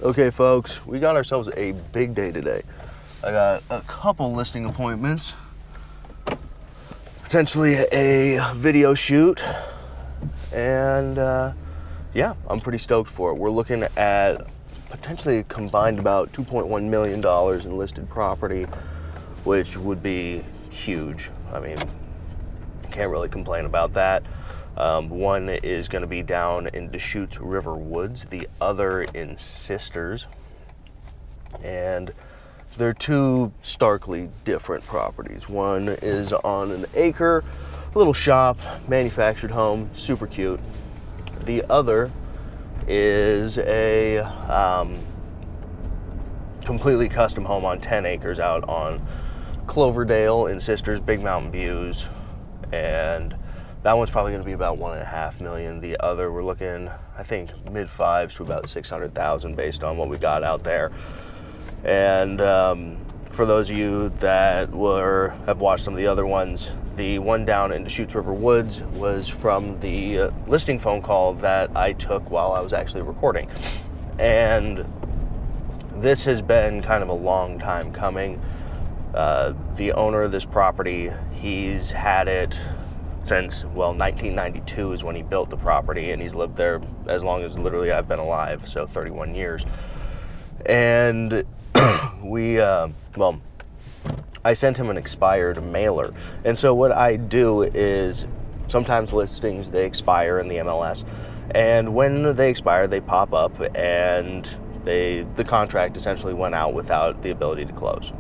Okay, folks, we got ourselves a big day today. I got a couple listing appointments, potentially a video shoot, and yeah, I'm pretty stoked for it. We're looking at potentially combined about $2.1 million in listed property, which would be huge. I mean, can't really complain about that. One is going to be down in Deschutes River Woods, the other in Sisters, and they're two starkly different properties. One is on an acre, a little shop, manufactured home, super cute. The other is a completely custom home on 10 acres out on Cloverdale in Sisters, big mountain views, and that one's probably going to be about $1.5 million. The other, we're looking, I think, mid fives to about 600,000 based on what we got out there. And for those of you that have watched some of the other ones, the one down in Deschutes River Woods was from the listing phone call that I took while I was actually recording. And this has been kind of a long time coming. The owner of this property, he's had it since, well, 1992 is when he built the property, and he's lived there as long as literally I've been alive, so 31 years. And I sent him an expired mailer. And so what I do is sometimes listings, they expire in the MLS, and when they expire, they pop up, and the contract essentially went out without the ability to close.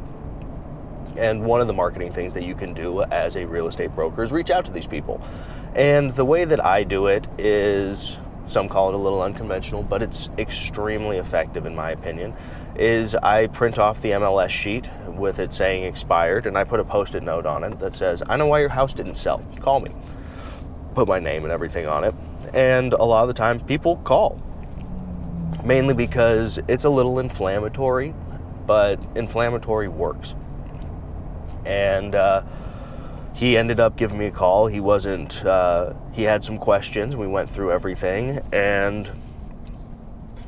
And one of the marketing things that you can do as a real estate broker is reach out to these people. And the way that I do it is, some call it a little unconventional, but it's extremely effective in my opinion, is I print off the MLS sheet with it saying expired, and I put a post-it note on it that says, "I know why your house didn't sell, call me." Put my name and everything on it. And a lot of the time people call, mainly because it's a little inflammatory, but inflammatory works. And he ended up giving me a call. He had some questions. We went through everything, and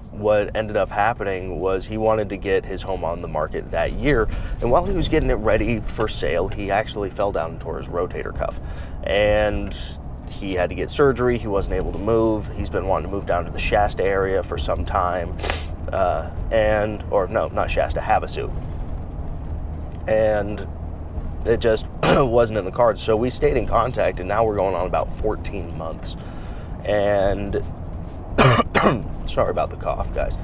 what ended up happening was he wanted to get his home on the market that year, and while he was getting it ready for sale, he actually fell down and tore his rotator cuff, and he had to get surgery. He wasn't able to move. He's been wanting to move down to the Shasta area for some time, not Shasta, Havasu, and it just wasn't in the cards. So we stayed in contact, and now we're going on about 14 months. And sorry about the cough, guys.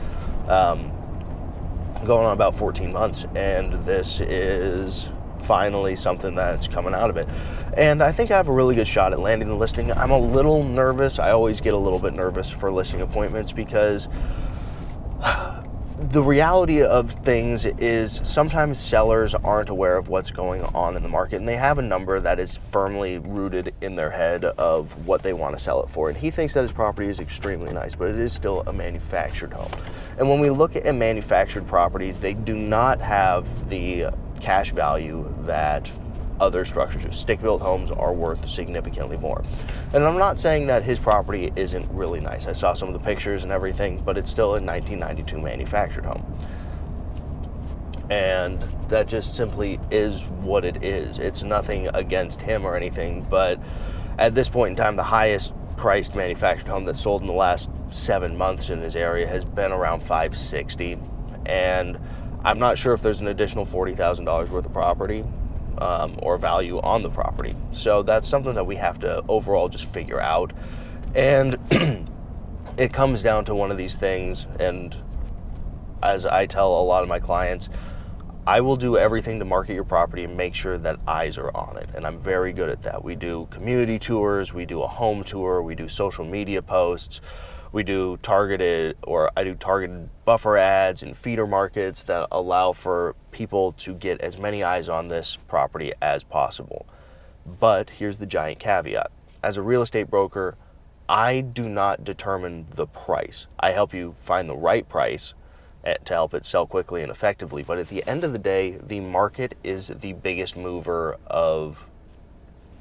Going on about 14 months, and this is finally something that's coming out of it. And I think I have a really good shot at landing the listing. I'm a little nervous. I always get a little bit nervous for listing appointments because the reality of things is sometimes sellers aren't aware of what's going on in the market, and they have a number that is firmly rooted in their head of what they want to sell it for. And he thinks that his property is extremely nice, but it is still a manufactured home. And when we look at manufactured properties, they do not have the cash value that other structures do. Stick-built homes are worth significantly more. And I'm not saying that his property isn't really nice. I saw some of the pictures and everything, but it's still a 1992 manufactured home. And that just simply is what it is. It's nothing against him or anything, but at this point in time, the highest priced manufactured home that's sold in the last 7 months in his area has been around $560. And I'm not sure if there's an additional $40,000 worth of property or value on the property. So that's something that we have to overall just figure out. And it comes down to one of these things, and as I tell a lot of my clients, I will do everything to market your property and make sure that eyes are on it, and I'm very good at that. We do community tours, we do a home tour, we do social media posts, I do targeted buffer ads and feeder markets that allow for people to get as many eyes on this property as possible. But here's the giant caveat. As a real estate broker, I do not determine the price. I help you find the right price to help it sell quickly and effectively. But at the end of the day, the market is the biggest mover of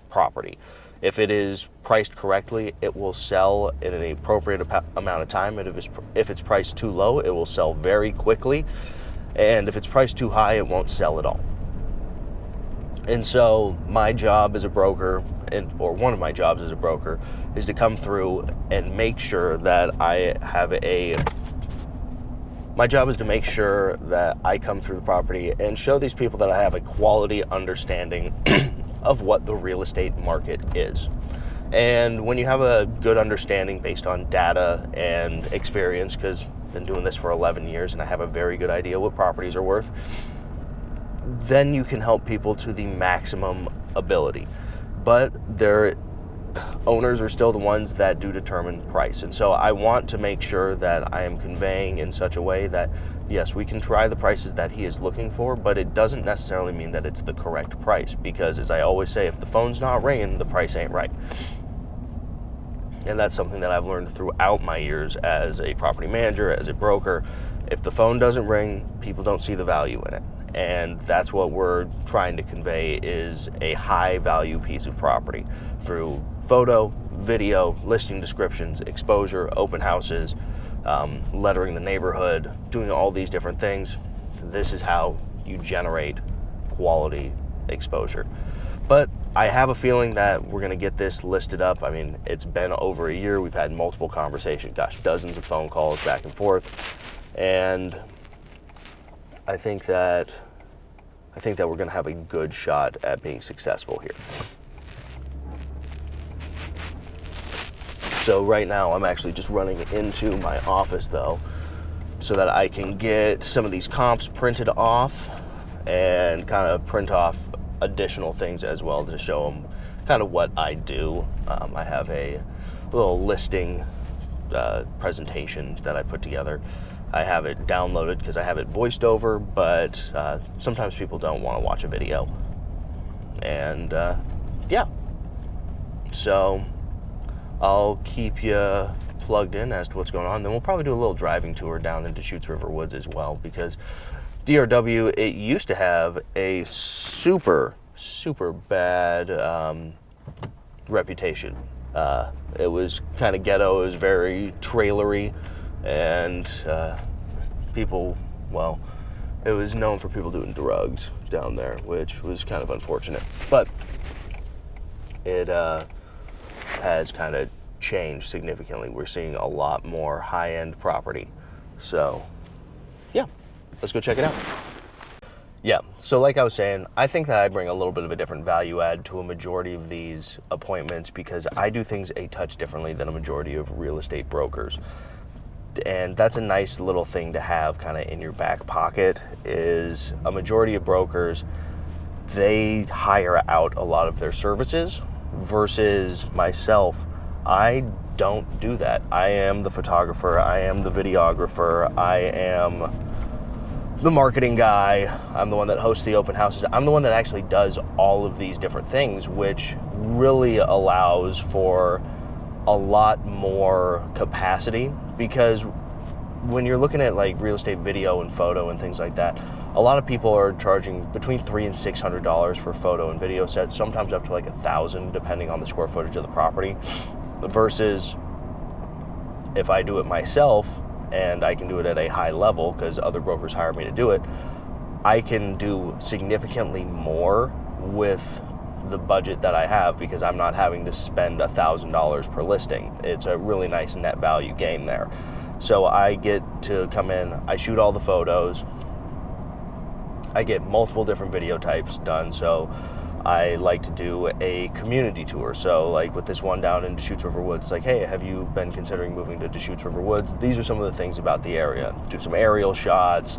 property. If it is priced correctly, it will sell in an appropriate amount of time. And if it's priced too low, it will sell very quickly. And if it's priced too high, it won't sell at all. And so my job as a broker, or one of my jobs as a broker, is to come through and make sure that my job is to make sure that I come through the property and show these people that I have a quality understanding of what the real estate market is. And when you have a good understanding based on data and experience, because I've been doing this for 11 years and I have a very good idea what properties are worth, then you can help people to the maximum ability. But their owners are still the ones that do determine price. And so I want to make sure that I am conveying in such a way that, yes, we can try the prices that he is looking for, but it doesn't necessarily mean that it's the correct price. Because as I always say, if the phone's not ringing, the price ain't right. And that's something that I've learned throughout my years as a property manager, as a broker. If the phone doesn't ring, people don't see the value in it. And that's what we're trying to convey, is a high value piece of property through photo, video, listing descriptions, exposure, open houses, lettering the neighborhood, doing all these different things. This is how you generate quality exposure. But I have a feeling that we're going to get this listed up. I mean, it's been over a year. We've had multiple conversations, dozens of phone calls back and forth. And I think that we're going to have a good shot at being successful here. So right now I'm actually just running into my office though, so that I can get some of these comps printed off and kind of print off additional things as well to show them kind of what I do. I have a little listing presentation that I put together. I have it downloaded because I have it voiced over, but sometimes people don't want to watch a video. And yeah, so I'll keep you plugged in as to what's going on. Then we'll probably do a little driving tour down into Deschutes River Woods as well, because DRW, it used to have a super bad reputation. It was kind of ghetto, it was very trailery, and people, well, it was known for people doing drugs down there, which was kind of unfortunate. But it has kind of changed significantly. We're seeing a lot more high-end property. So, yeah, let's go check it out. Yeah, so like I was saying, I think that I bring a little bit of a different value add to a majority of these appointments, because I do things a touch differently than a majority of real estate brokers. And that's a nice little thing to have kind of in your back pocket. Is a majority of brokers, they hire out a lot of their services, versus myself, I don't do that. I am the photographer, I am the videographer, I am the marketing guy, I'm the one that hosts the open houses, I'm the one that actually does all of these different things, which really allows for a lot more capacity. Because when you're looking at like real estate video and photo and things like that, a lot of people are charging between $300 and $600 for photo and video sets, sometimes up to like $1,000 depending on the square footage of the property. Versus if I do it myself, and I can do it at a high level because other brokers hire me to do it, I can do significantly more with the budget that I have, because I'm not having to spend $1,000 per listing. It's a really nice net value gain there. So I get to come in, I shoot all the photos, I get multiple different video types done. So I like to do a community tour. So like with this one down in Deschutes River Woods, it's like, hey, have you been considering moving to Deschutes River Woods? These are some of the things about the area. Do some aerial shots,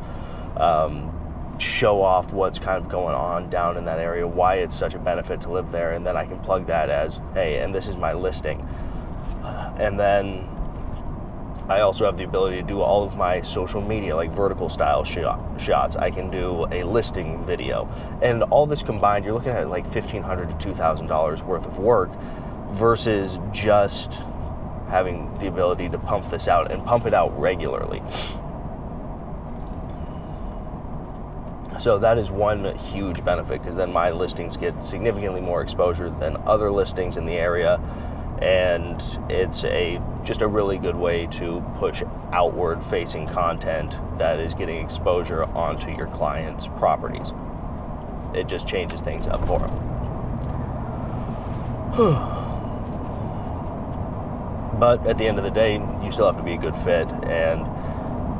show off what's kind of going on down in that area, why it's such a benefit to live there, and then I can plug that as, hey, and this is my listing. And then I also have the ability to do all of my social media, like vertical style shots. I can do a listing video. And all this combined, you're looking at like $1,500 to $2,000 worth of work, versus just having the ability to pump this out and pump it out regularly. So that is one huge benefit, because then my listings get significantly more exposure than other listings in the area, and it's just a really good way to push outward facing content that is getting exposure onto your clients' properties. It just changes things up for them. But at the end of the day, you still have to be a good fit, and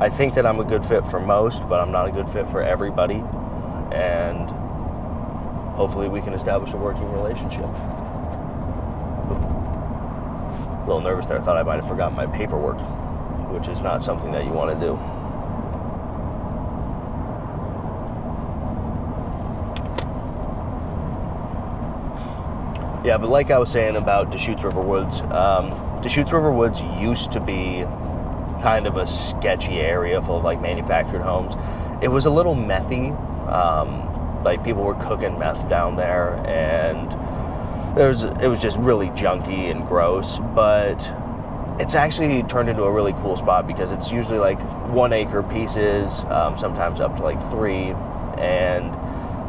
I think that I'm a good fit for most, but I'm not a good fit for everybody, and hopefully we can establish a working relationship. A little nervous there. I thought I might have forgotten my paperwork, which is not something that you want to do. Yeah, but like I was saying about Deschutes River Woods, Deschutes River Woods used to be kind of a sketchy area full of like manufactured homes. It was a little methy. Like people were cooking meth down there, and it was just really junky and gross. But it's actually turned into a really cool spot, because it's usually like 1 acre pieces, sometimes up to like 3, and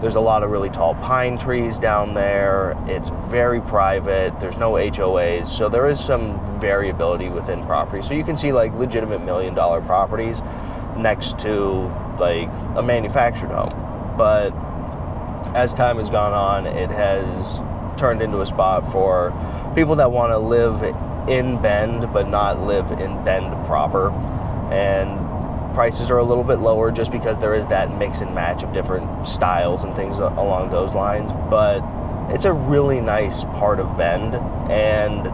there's a lot of really tall pine trees down there. It's very private. There's no HOAs, so there is some variability within property. So you can see like legitimate $1 million properties next to like a manufactured home. But as time has gone on, it has turned into a spot for people that want to live in Bend but not live in Bend proper. And prices are a little bit lower just because there is that mix and match of different styles and things along those lines. But it's a really nice part of Bend, and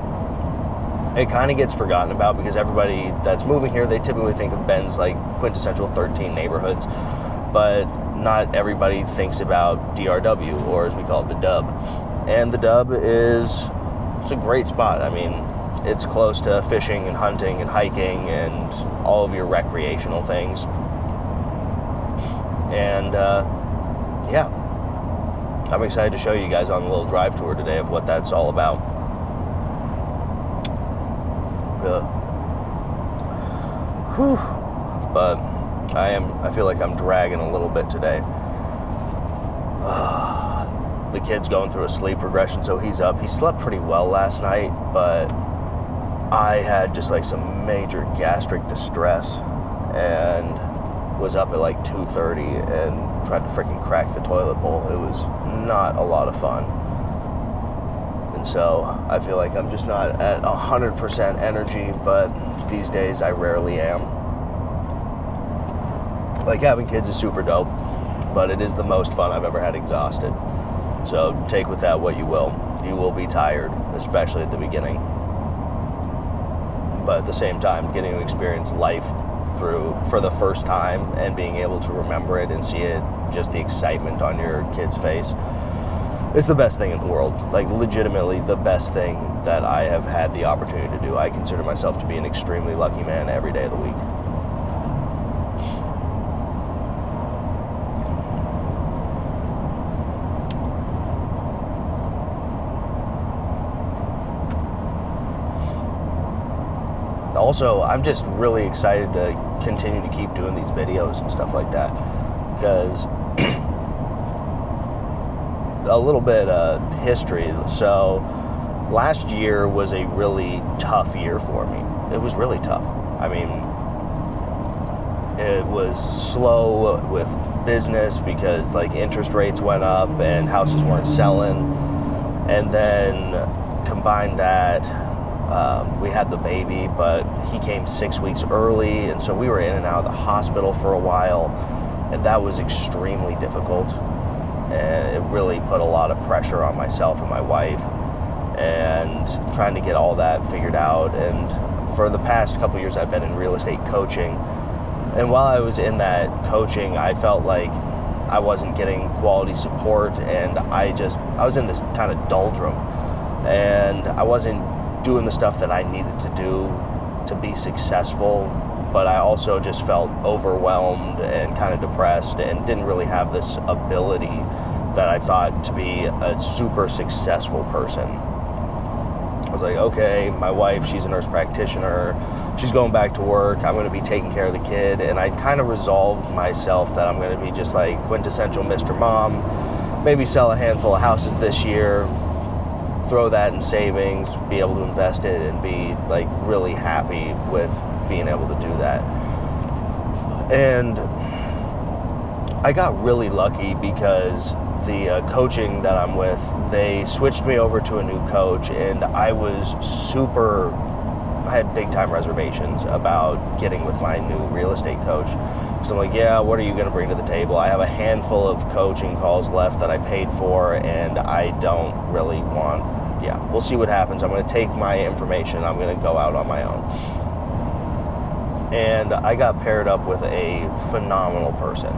it kind of gets forgotten about because everybody that's moving here, they typically think of Bend's like quintessential 13 neighborhoods, but not everybody thinks about DRW, or as we call it, the Dub. And the Dub it's a great spot. I mean, it's close to fishing and hunting and hiking and all of your recreational things. And yeah, I'm excited to show you guys on a little drive tour today of what that's all about. But I feel like I'm dragging a little bit today. The kid's going through a sleep regression, so he's up. He slept pretty well last night, but I had just like some major gastric distress and was up at like 2:30 and tried to freaking crack the toilet bowl. It was not a lot of fun. And so I feel like I'm just not at 100% energy, but these days I rarely am. Like, having kids is super dope, but it is the most fun I've ever had exhausted. So take with that what you will. You will be tired, especially at the beginning. But at the same time, getting to experience life for the first time and being able to remember it and see it, just the excitement on your kid's face, it's the best thing in the world. Like, legitimately the best thing that I have had the opportunity to do. I consider myself to be an extremely lucky man every day of the week. Also, I'm just really excited to continue to keep doing these videos and stuff like that, because a little bit of history. So last year was a really tough year for me. It was really tough. I mean, it was slow with business because like interest rates went up and houses weren't selling, and then combine that, we had the baby, but he came 6 weeks early, and so we were in and out of the hospital for a while, and that was extremely difficult, and it really put a lot of pressure on myself and my wife, and trying to get all that figured out. And for the past couple years I've been in real estate coaching, and while I was in that coaching, I felt like I wasn't getting quality support, and I was in this kind of doldrum, and I wasn't doing the stuff that I needed to do to be successful, but I also just felt overwhelmed and kind of depressed and didn't really have this ability that I thought to be a super successful person. I was like, okay, my wife, she's a nurse practitioner. She's going back to work. I'm going to be taking care of the kid. And I kind of resolved myself that I'm going to be just like quintessential Mr. Mom, maybe sell a handful of houses this year, throw that in savings, be able to invest it, and be like really happy with being able to do that. And I got really lucky because the coaching that I'm with, they switched me over to a new coach, and I had big time reservations about getting with my new real estate coach. So I'm like, yeah, what are you going to bring to the table? I have a handful of coaching calls left that I paid for, and I don't really want, we'll see what happens. I'm going to take my information, I'm going to go out on my own. And I got paired up with a phenomenal person,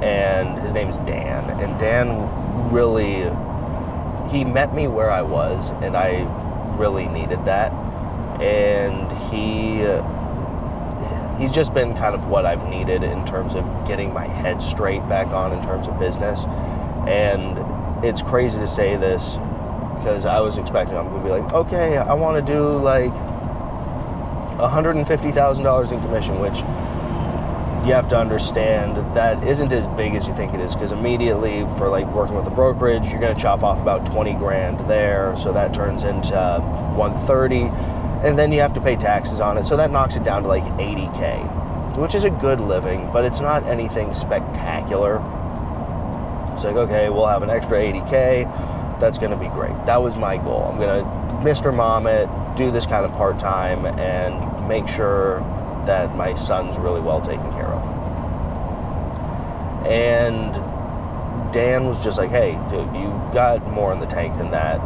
and his name is Dan. And Dan really, he met me where I was, and I really needed that. And he's just been kind of what I've needed in terms of getting my head straight back on in terms of business. And it's crazy to say this because I was expecting I'm going to be like, okay, I want to do like $150,000 in commission, which you have to understand that isn't as big as you think it is, because immediately for like working with a brokerage, you're going to chop off about 20 grand there, so that turns into 130, and then you have to pay taxes on it, so that knocks it down to like 80K, which is a good living, but it's not anything spectacular. It's like, okay, we'll have an extra 80K, that's going to be great. That was my goal. I'm going to Mr. Mom it, do this kind of part-time, and make sure that my son's really well taken care of. And Dan was just like, hey, dude, you got more in the tank than that,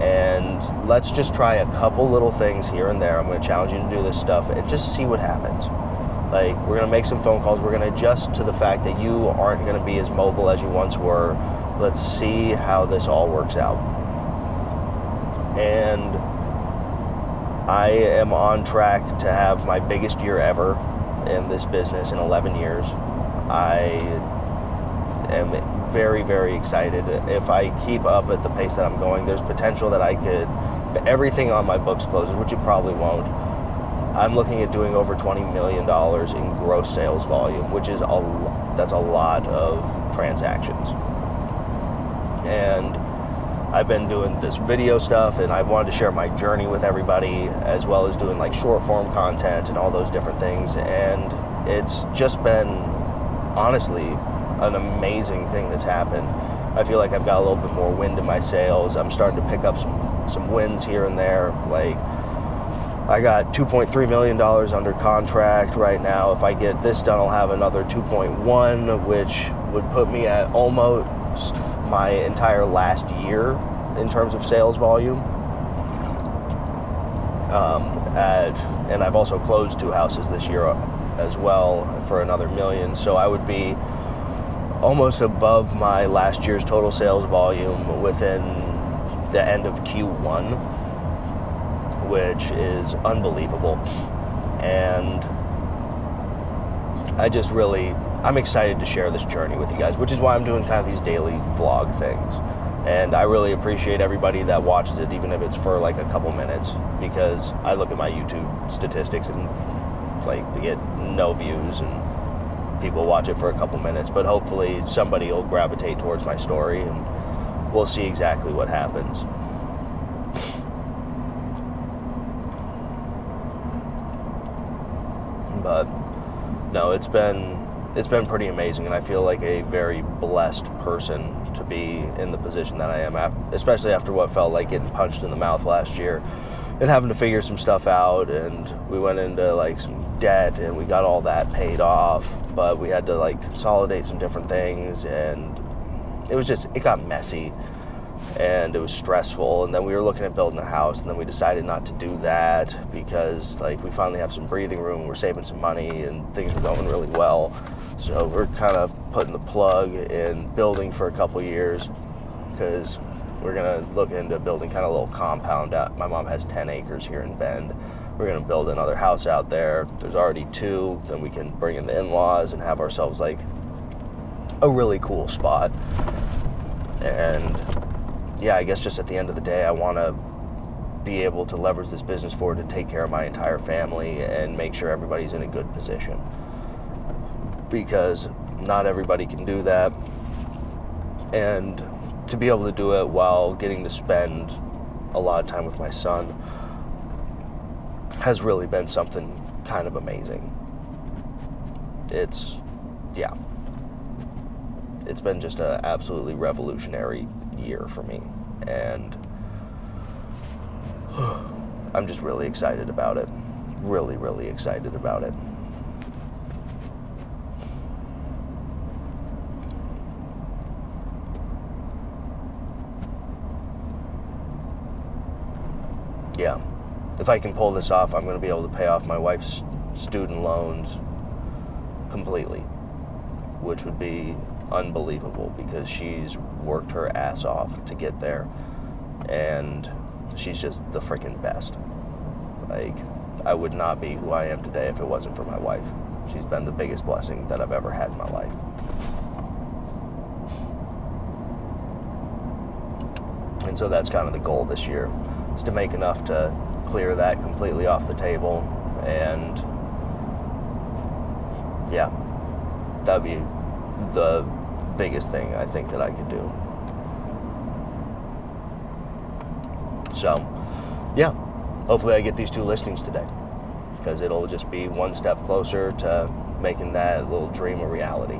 and let's just try a couple little things here and there. I'm going to challenge you to do this stuff and just see what happens. Like, we're going to make some phone calls. We're going to adjust to the fact that you aren't going to be as mobile as you once were. Let's see how this all works out. And I am on track to have my biggest year ever in this business in 11 years. I am very, very excited. If I keep up at the pace that I'm going, there's potential that I could, if everything on my books closes, which it probably won't, I'm looking at doing over $20 million in gross sales volume, which is that's a lot of transactions. And I've been doing this video stuff, and I wanted to share my journey with everybody, as well as doing like short form content and all those different things. And it's just been, honestly, an amazing thing that's happened. I feel like I've got a little bit more wind in my sails. I'm starting to pick up some wins here and there. Like, I got $2.3 million under contract right now. If I get this done, I'll have another 2.1, which would put me at almost my entire last year in terms of sales volume. And I've also closed 2 houses this year as well for another $1 million. So I would be almost above my last year's total sales volume within the end of Q1, which is unbelievable. And I'm excited to share this journey with you guys, which is why I'm doing kind of these daily vlog things. And I really appreciate everybody that watches it, even if it's for like a couple minutes, because I look at my YouTube statistics and it's like they get no views and people watch it for a couple minutes, but hopefully somebody will gravitate towards my story and we'll see exactly what happens. But no, it's been pretty amazing, and I feel like a very blessed person to be in the position that I am, especially after what felt like getting punched in the mouth last year and having to figure some stuff out. And we went into like some debt and we got all that paid off, but we had to like consolidate some different things, and it got messy and it was stressful. And then we were looking at building a house, and then we decided not to do that because like we finally have some breathing room, we're saving some money, and things were going really well. So we're kind of putting the plug in building for a couple years, because we're gonna look into building kind of a little compound out. My mom has 10 acres here in Bend. We're gonna build another house out there. There's already 2, then we can bring in the in-laws and have ourselves like a really cool spot. And yeah, I guess just at the end of the day, I want to be able to leverage this business forward to take care of my entire family and make sure everybody's in a good position. Because not everybody can do that. And to be able to do it while getting to spend a lot of time with my son has really been something kind of amazing. It's been just an absolutely revolutionary year for me, and I'm just really excited about it. Really, really excited about it. Yeah, if I can pull this off, I'm going to be able to pay off my wife's student loans completely, which would be unbelievable because she's worked her ass off to get there, and she's just the freaking best. Like, I would not be who I am today if it wasn't for my wife. She's been the biggest blessing that I've ever had in my life. And so that's kind of the goal this year, is to make enough to clear that completely off the table. And yeah, that'd be the biggest thing I think that I could do. So yeah, hopefully I get these 2 listings today, because it'll just be one step closer to making that little dream a reality.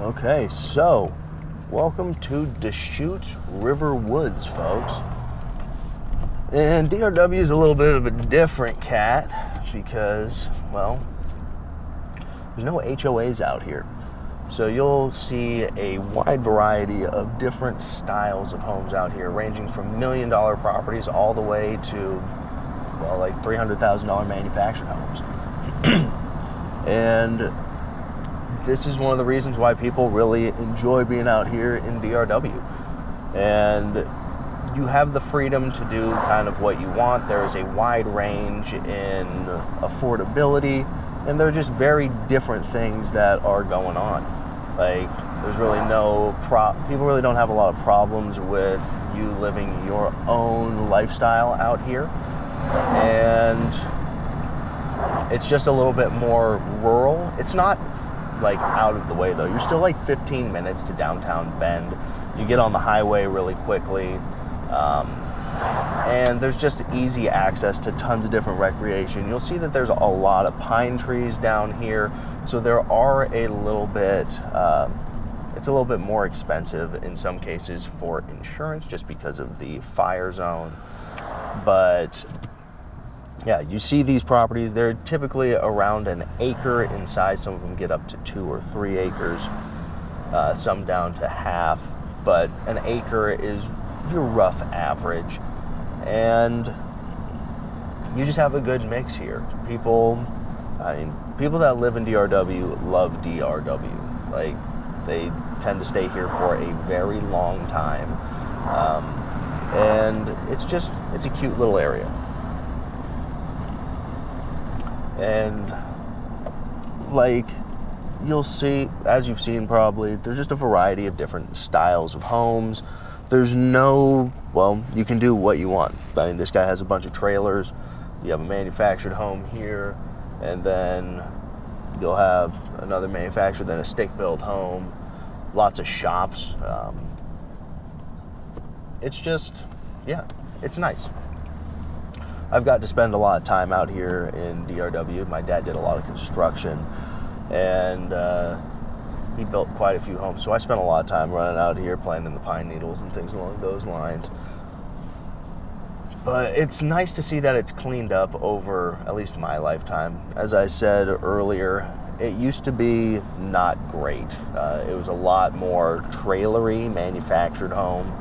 Okay, so welcome to Deschutes River Woods, folks. And DRW is a little bit of a different cat because, well, there's no HOAs out here. So you'll see a wide variety of different styles of homes out here, ranging from $1 million properties all the way to, well, like $300,000 manufactured homes. And this is one of the reasons why people really enjoy being out here in DRW. And you have the freedom to do kind of what you want. There is a wide range in affordability, and there are just very different things that are going on. Like, there's really people really don't have a lot of problems with you living your own lifestyle out here. And it's just a little bit more rural. It's not like out of the way though. You're still like 15 minutes to downtown Bend. You get on the highway really quickly, and there's just easy access to tons of different recreation. You'll see that there's a lot of pine trees down here, so there are a little bit it's a little bit more expensive in some cases for insurance just because of the fire zone. But yeah, you see these properties, they're typically around an acre in size. Some of them get up to 2 or 3 acres, some down to half, but an acre is your rough average. And you just have a good mix here. People that live in DRW love DRW. Like, they tend to stay here for a very long time. And it's a cute little area. And like you'll see, as you've seen probably, there's just a variety of different styles of homes. There's no, well, you can do what you want. I mean, this guy has a bunch of trailers. You have a manufactured home here, and then you'll have another manufactured, then a stick-built home, lots of shops. It's just, yeah, it's nice. I've got to spend a lot of time out here in DRW. My dad did a lot of construction, and he built quite a few homes. So I spent a lot of time running out here playing in the pine needles and things along those lines. But it's nice to see that it's cleaned up over at least my lifetime. As I said earlier, it used to be not great. It was a lot more trailery, manufactured home,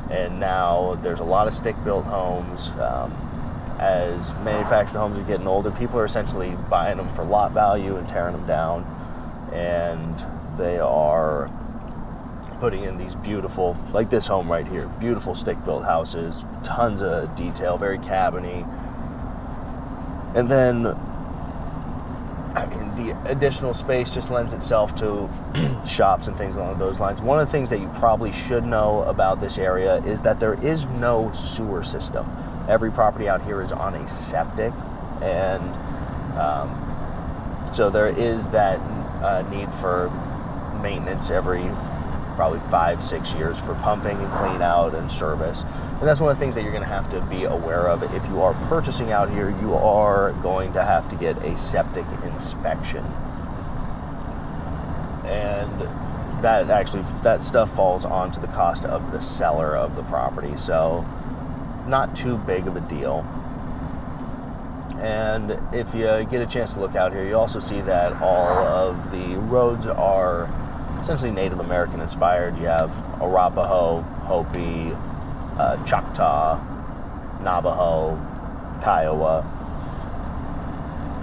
and now there's a lot of stick-built homes. As manufactured homes are getting older, people are essentially buying them for lot value and tearing them down, and they are putting in these beautiful, like this home right here, beautiful stick-built houses, tons of detail, very cabiny. And then, I mean, the additional space just lends itself to shops and things along those lines. One of the things that you probably should know about this area is that there is no sewer system. Every property out here is on a septic, and so there is that need for maintenance every probably 5-6 years for pumping and clean out and service. And that's one of the things that you're going to have to be aware of. If you are purchasing out here, you are going to have to get a septic inspection. And that stuff falls onto the cost of the seller of the property. So not too big of a deal. And if you get a chance to look out here, you also see that all of the roads are essentially Native American inspired. You have Arapaho, Hopi, Choctaw, Navajo, Kiowa.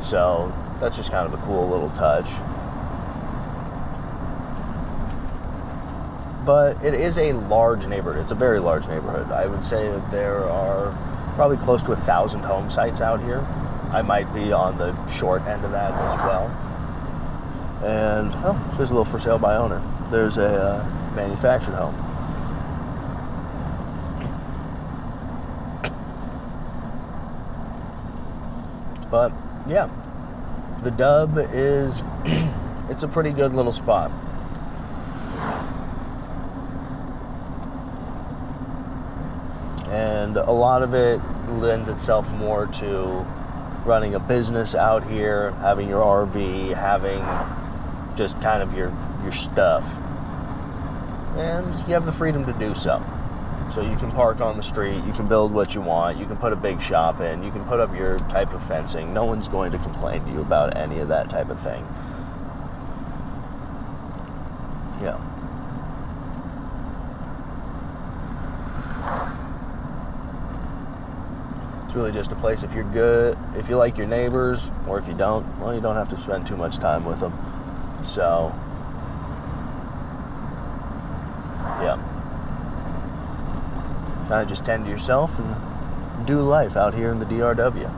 So that's just kind of a cool little touch. But it is a large neighborhood. It's a very large neighborhood. I would say that there are probably close to 1,000 home sites out here. I might be on the short end of that as well. And, oh, there's a little for sale by owner. There's a manufactured home. But, yeah, the Dub is, it's a pretty good little spot. And a lot of it lends itself more to running a business out here, having your RV, having just kind of your stuff. And you have the freedom to do so. So you can park on the street, you can build what you want, you can put a big shop in, you can put up your type of fencing. No one's going to complain to you about any of that type of thing. Yeah. It's really just a place if you're good, if you like your neighbors, or if you don't, well, you don't have to spend too much time with them. So, yeah. Kind of just tend to yourself and do life out here in the DRW.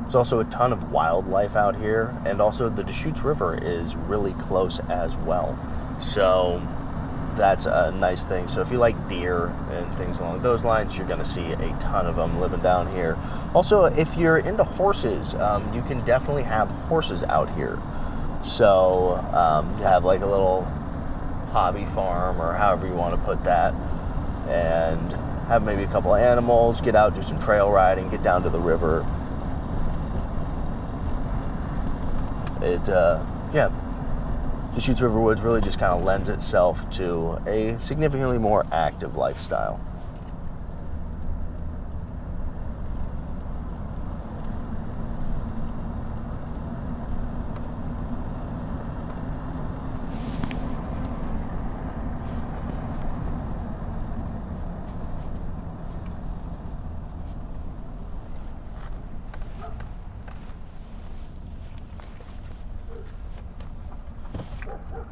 There's also a ton of wildlife out here, and also the Deschutes River is really close as well. So that's a nice thing. So if you like deer and things along those lines, you're going to see a ton of them living down here. Also, if you're into horses, you can definitely have horses out here. So you have like a little hobby farm, or however you want to put that, and have maybe a couple of animals, get out, do some trail riding, get down to the river. Deschutes River Woods really just kind of lends itself to a significantly more active lifestyle.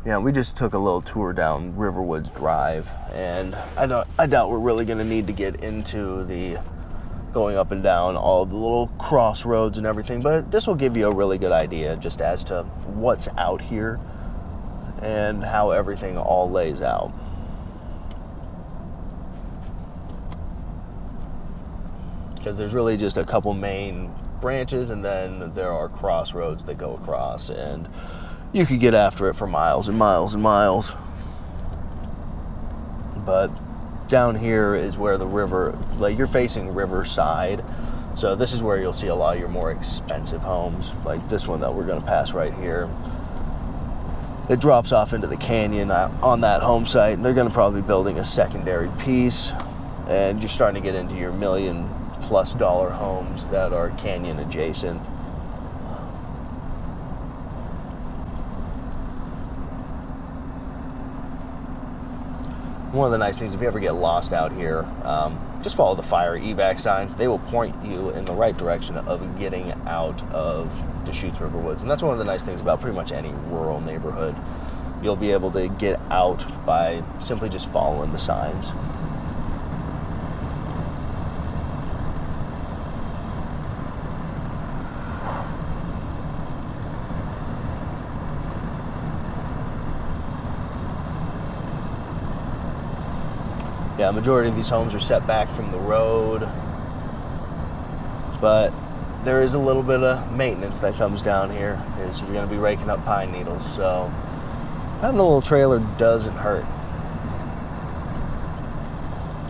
Yeah, we just took a little tour down Riverwoods Drive, and I doubt we're really going to need to get into the going up and down all the little crossroads and everything, but this will give you a really good idea just as to what's out here and how everything all lays out. Because there's really just a couple main branches, and then there are crossroads that go across, and you could get after it for miles and miles and miles. But down here is where the river, like you're facing riverside, so this is where you'll see a lot of your more expensive homes, like this one that we're going to pass right here. It drops off into the canyon on that home site, and they're going to probably be building a secondary piece, and you're starting to get into your $1 million+ homes that are canyon adjacent. One of the nice things, if you ever get lost out here, just follow the fire evac signs. They will point you in the right direction of getting out of Deschutes River Woods. And that's one of the nice things about pretty much any rural neighborhood. You'll be able to get out by simply just following the signs. Yeah, majority of these homes are set back from the road, but there is a little bit of maintenance that comes down here, is you're going to be raking up pine needles, so having a little trailer doesn't hurt.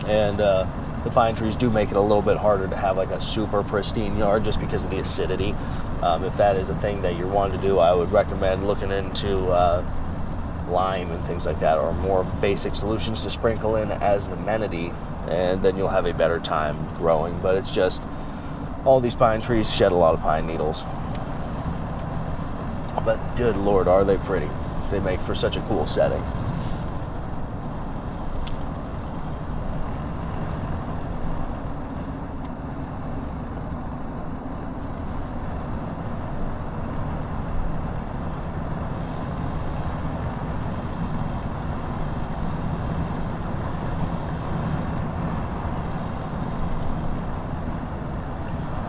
And the pine trees do make it a little bit harder to have like a super pristine yard just because of the acidity. If that is a thing that you're wanting to do, I would recommend looking into lime and things like that, or more basic solutions to sprinkle in as an amenity, and then you'll have a better time growing. But it's just, all these pine trees shed a lot of pine needles. But good Lord, are they pretty. They make for such a cool setting.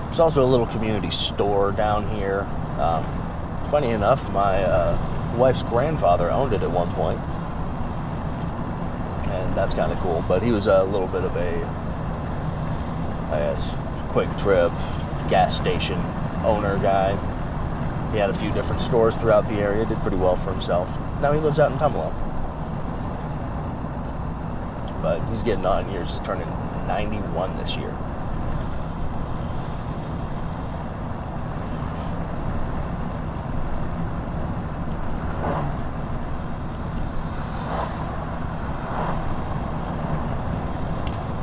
There's also a little community store down here. Funny enough, my wife's grandfather owned it at one point, and that's kind of cool. But he was a little bit of a, I guess, quick trip gas station owner guy. He had a few different stores throughout the area, did pretty well for himself. Now he lives out in Tumalo. But he's getting on in years. He's turning 91 this year.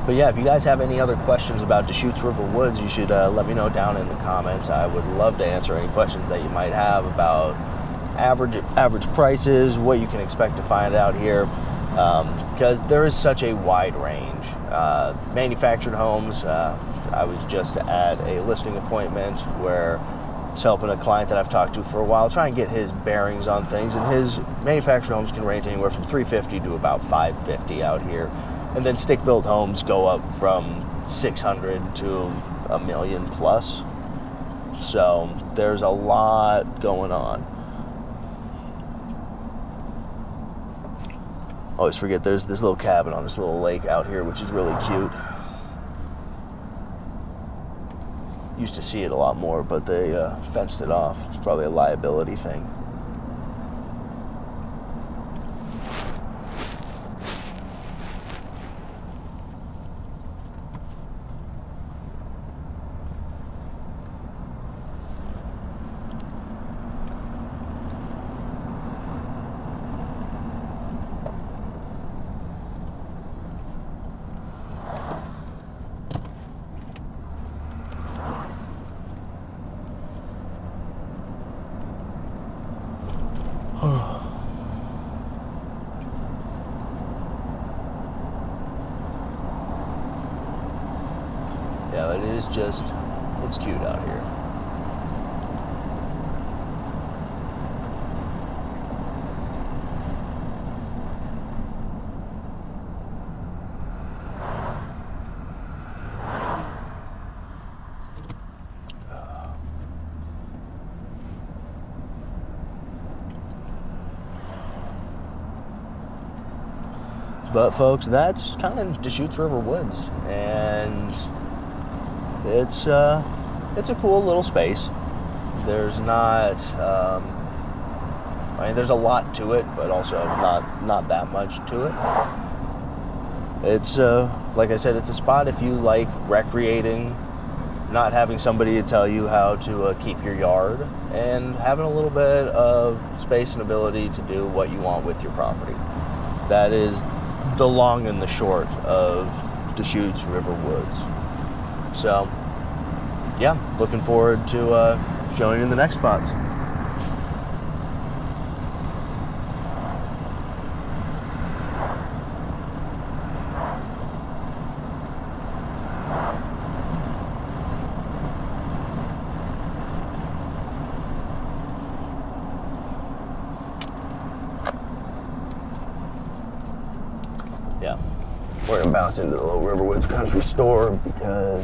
But yeah, if you guys have any other questions about Deschutes River Woods, you should let me know down in the comments. I would love to answer any questions that you might have about average prices, what you can expect to find out here, because there is such a wide range. Manufactured homes, I was just at a listing appointment where I was helping a client that I've talked to for a while try and get his bearings on things, and his manufactured homes can range anywhere from $350 to about $550 out here. And then stick-built homes go up from $600 to $1 million+. So there's a lot going on. Always forget there's this little cabin on this little lake out here, which is really cute. Used to see it a lot more, but they fenced it off. It's probably a liability thing. Yeah, it is just, it's cute out here. But folks, that's kind of Deschutes River Woods, and it's it's a cool little space. There's not, there's a lot to it, but also not that much to it. It's, like I said, it's a spot if you like recreating, not having somebody to tell you how to keep your yard, and having a little bit of space and ability to do what you want with your property. That is the long and the short of Deschutes River Woods. So, yeah, looking forward to showing you the next spots. Yeah, we're gonna bounce into the Little River Woods Country Store because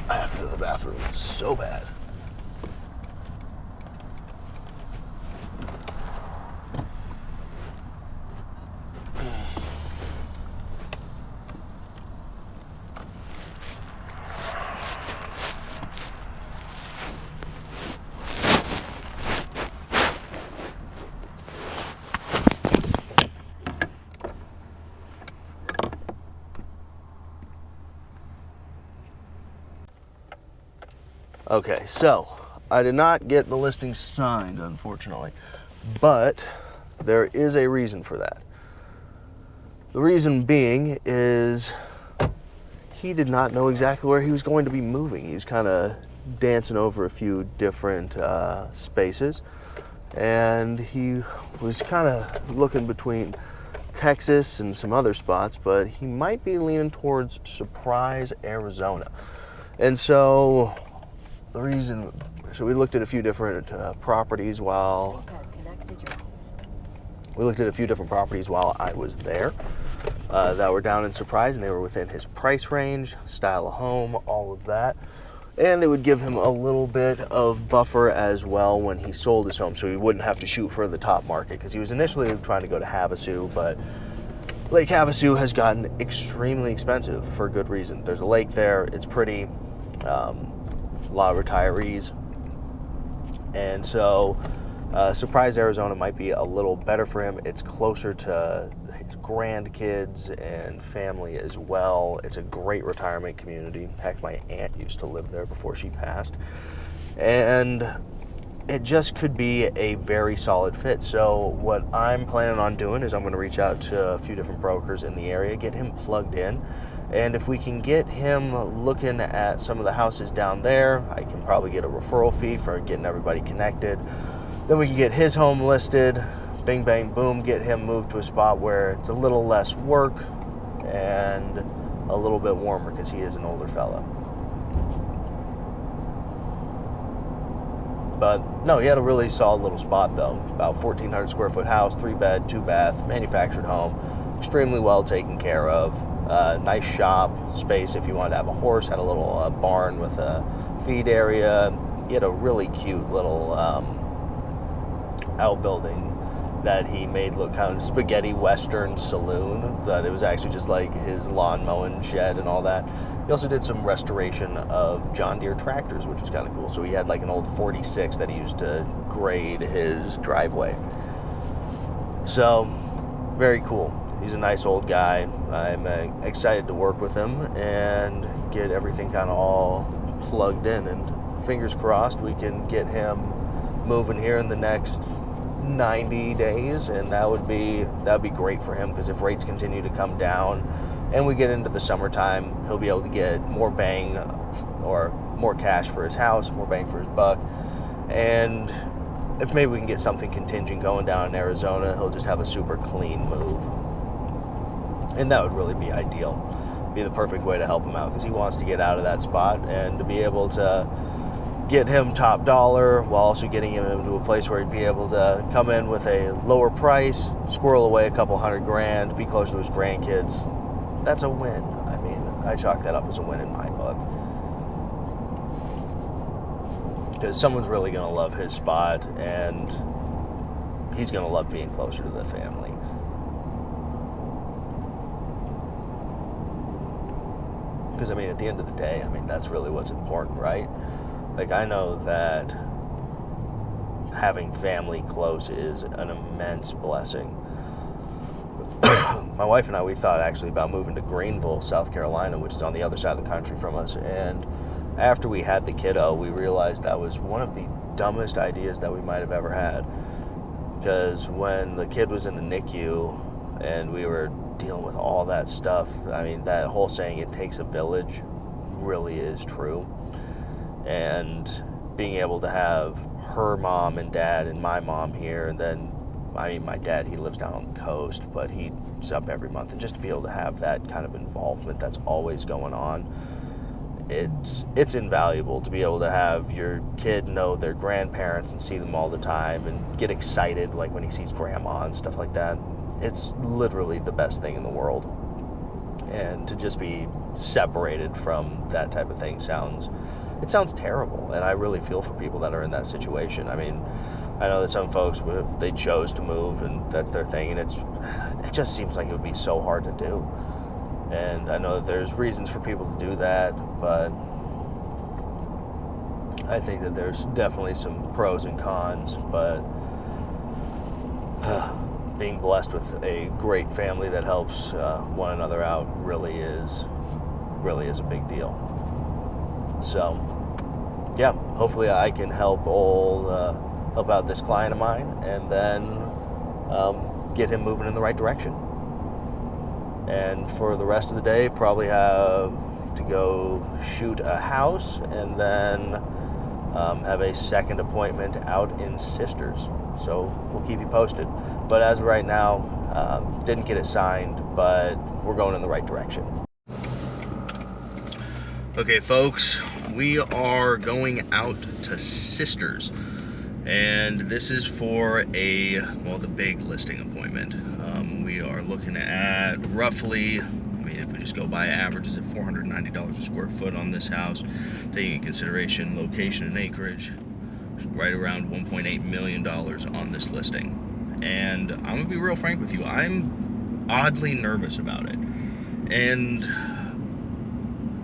I have to go to the bathroom so bad. Okay, so I did not get the listing signed, unfortunately, but there is a reason for that. The reason being is he did not know exactly where he was going to be moving. He was kind of dancing over a few different spaces, and he was kind of looking between Texas and some other spots, but he might be leaning towards Surprise, Arizona. And so we looked at a few different properties while I was there that were down in Surprise, and they were within his price range, style of home, all of that. And it would give him a little bit of buffer as well when he sold his home, so he wouldn't have to shoot for the top market, because he was initially trying to go to Havasu, but Lake Havasu has gotten extremely expensive for good reason. There's a lake there, it's pretty, a lot of retirees, and so Surprise, Arizona might be a little better for him. It's closer to his grandkids and family as well. It's a great retirement community. Heck, my aunt used to live there before she passed, and it just could be a very solid fit. So what I'm planning on doing is I'm going to reach out to a few different brokers in the area, get him plugged in, and if we can get him looking at some of the houses down there, I can probably get a referral fee for getting everybody connected. Then we can get his home listed, bing, bang, boom, get him moved to a spot where it's a little less work and a little bit warmer, because he is an older fella. But no, he had a really solid little spot though. About 1,400 square foot house, 3-bed, 2-bath, manufactured home, extremely well taken care of. Nice shop space if you wanted to have a horse, had a little barn with a feed area. He had a really cute little outbuilding that he made look kind of spaghetti western saloon, but it was actually just like his lawn mowing shed and all that. He also did some restoration of John Deere tractors, which was kind of cool. So he had like an old 46 that he used to grade his driveway. So very cool. He's a nice old guy. I'm excited to work with him and get everything kind of all plugged in, and fingers crossed we can get him moving here in the next 90 days, and that'd be great for him, because if rates continue to come down and we get into the summertime, he'll be able to get more bang or more cash for his house, more bang for his buck. And if maybe we can get something contingent going down in Arizona, he'll just have a super clean move. And that would really be ideal. Be the perfect way to help him out, because he wants to get out of that spot, and to be able to get him top dollar while also getting him into a place where he'd be able to come in with a lower price, squirrel away a couple $100,000, be close to his grandkids. That's a win. I mean, I chalk that up as a win in my book. Because someone's really going to love his spot, and he's going to love being closer to the family. Because, I mean, at the end of the day, I mean, that's really what's important, right? Like, I know that having family close is an immense blessing. My wife and I, we thought actually about moving to Greenville, South Carolina, which is on the other side of the country from us. And after we had the kiddo, we realized that was one of the dumbest ideas that we might have ever had. Because when the kid was in the NICU and we were dealing with all that stuff, I mean, that whole saying, it takes a village, really is true. And being able to have her mom and dad and my mom here, and then, I mean, my dad, he lives down on the coast, but he's up every month, and just to be able to have that kind of involvement that's always going on, it's invaluable to be able to have your kid know their grandparents and see them all the time and get excited like when he sees grandma and stuff like that. It's literally the best thing in the world. And to just be separated from that type of thing sounds terrible, and I really feel for people that are in that situation. I mean, I know that some folks, they chose to move and that's their thing, and it just seems like it would be so hard to do. And I know that there's reasons for people to do that, but I think that there's definitely some pros and cons. But being blessed with a great family that helps one another out really is a big deal. So yeah, hopefully I can help out this client of mine, and then get him moving in the right direction. And for the rest of the day, probably have to go shoot a house, and then have a second appointment out in Sisters. So we'll keep you posted. But as of right now, didn't get it signed, but we're going in the right direction. Okay, folks, we are going out to Sisters, and this is for the big listing appointment. We are looking at roughly, I mean, if we just go by averages, at $490 a square foot on this house, taking into consideration location and acreage, right around $1.8 million on this listing. And I'm gonna be real frank with you, I'm oddly nervous about it. And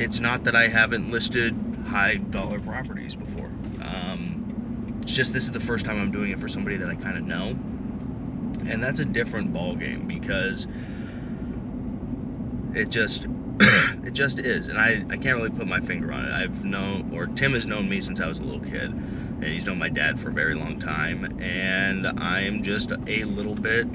it's not that I haven't listed high dollar properties before. It's just this is the first time I'm doing it for somebody that I kind of know. And that's a different ball game, because it just is. And I can't really put my finger on it. Tim has known me since I was a little kid, and he's known my dad for a very long time. And I'm just a little bit,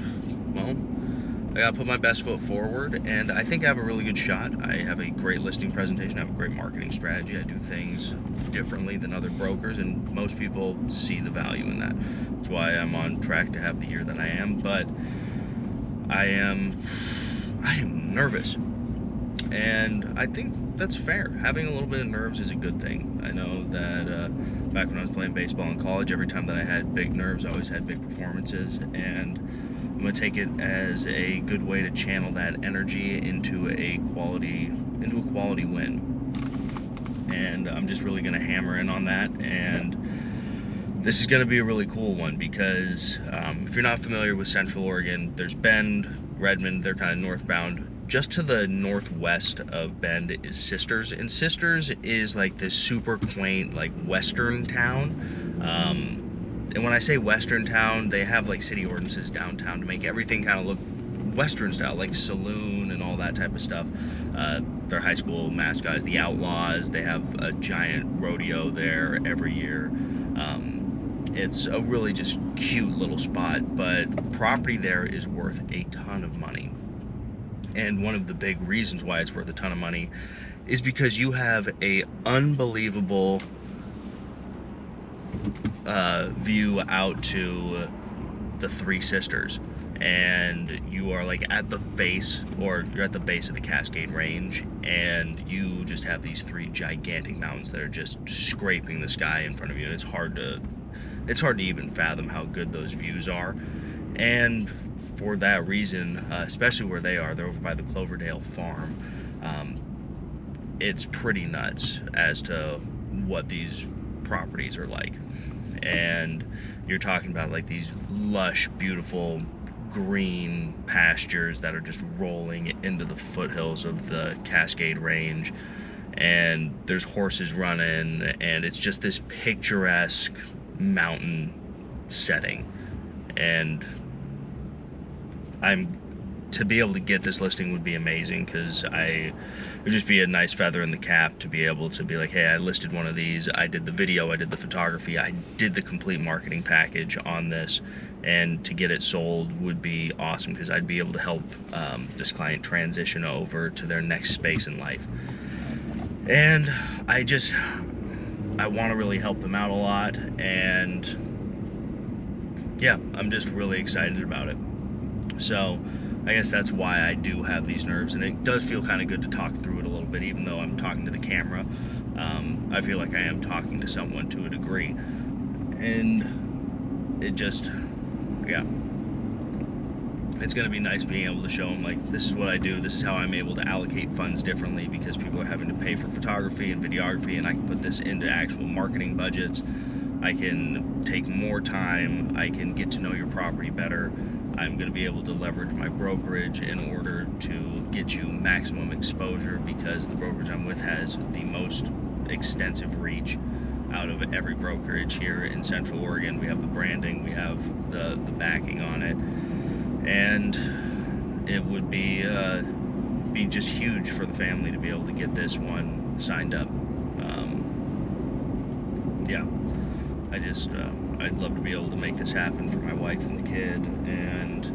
I gotta put my best foot forward, and I think I have a really good shot. I have a great listing presentation, I have a great marketing strategy, I do things differently than other brokers, and most people see the value in that. That's why I'm on track to have the year that I am, but I am nervous. And I think that's fair. Having a little bit of nerves is a good thing. I know that back when I was playing baseball in college, every time that I had big nerves, I always had big performances, and I'm going to take it as a good way to channel that energy into a quality win. And I'm just really going to hammer in on that. And this is going to be a really cool one, because if you're not familiar with Central Oregon, there's Bend, Redmond, they're kind of northbound. Just to the northwest of Bend is Sisters, and Sisters is like this super quaint, like western town. And when I say western town, they have like city ordinances downtown to make everything kind of look western style, like saloon and all that type of stuff. Their high school mascot is the Outlaws. They have a giant rodeo there every year. It's a really just cute little spot, but property there is worth a ton of money. And one of the big reasons why it's worth a ton of money is because you have a unbelievable view out to the Three Sisters, and you are like at the base, or you're at the base of the Cascade Range, and you just have these three gigantic mountains that are just scraping the sky in front of you, and it's hard to even fathom how good those views are. And for that reason, especially where they're over by the Cloverdale farm, it's pretty nuts as to what these properties are like. And you're talking about like these lush, beautiful green pastures that are just rolling into the foothills of the Cascade Range. and there's horses running, and it's just this picturesque mountain setting. And to be able to get this listing would be amazing, because it would just be a nice feather in the cap to be able to be like, hey, I listed one of these, I did the video, I did the photography, I did the complete marketing package on this, and to get it sold would be awesome, because I'd be able to help this client transition over to their next space in life. And I want to really help them out a lot, and yeah, I'm just really excited about it. So I guess that's why I do have these nerves, and it does feel kind of good to talk through it a little bit, even though I'm talking to the camera. I feel like I am talking to someone to a degree, and it just, yeah, it's going to be nice being able to show them, like, this is what I do, this is how I'm able to allocate funds differently, because people are having to pay for photography and videography, and I can put this into actual marketing budgets. I can take more time, I can get to know your property better. I'm going to be able to leverage my brokerage in order to get you maximum exposure, because the brokerage I'm with has the most extensive reach out of every brokerage here in Central Oregon. We have the branding, we have the backing on it, and it would be just huge for the family to be able to get this one signed up. Yeah, I'd love to be able to make this happen for my wife and the kid, and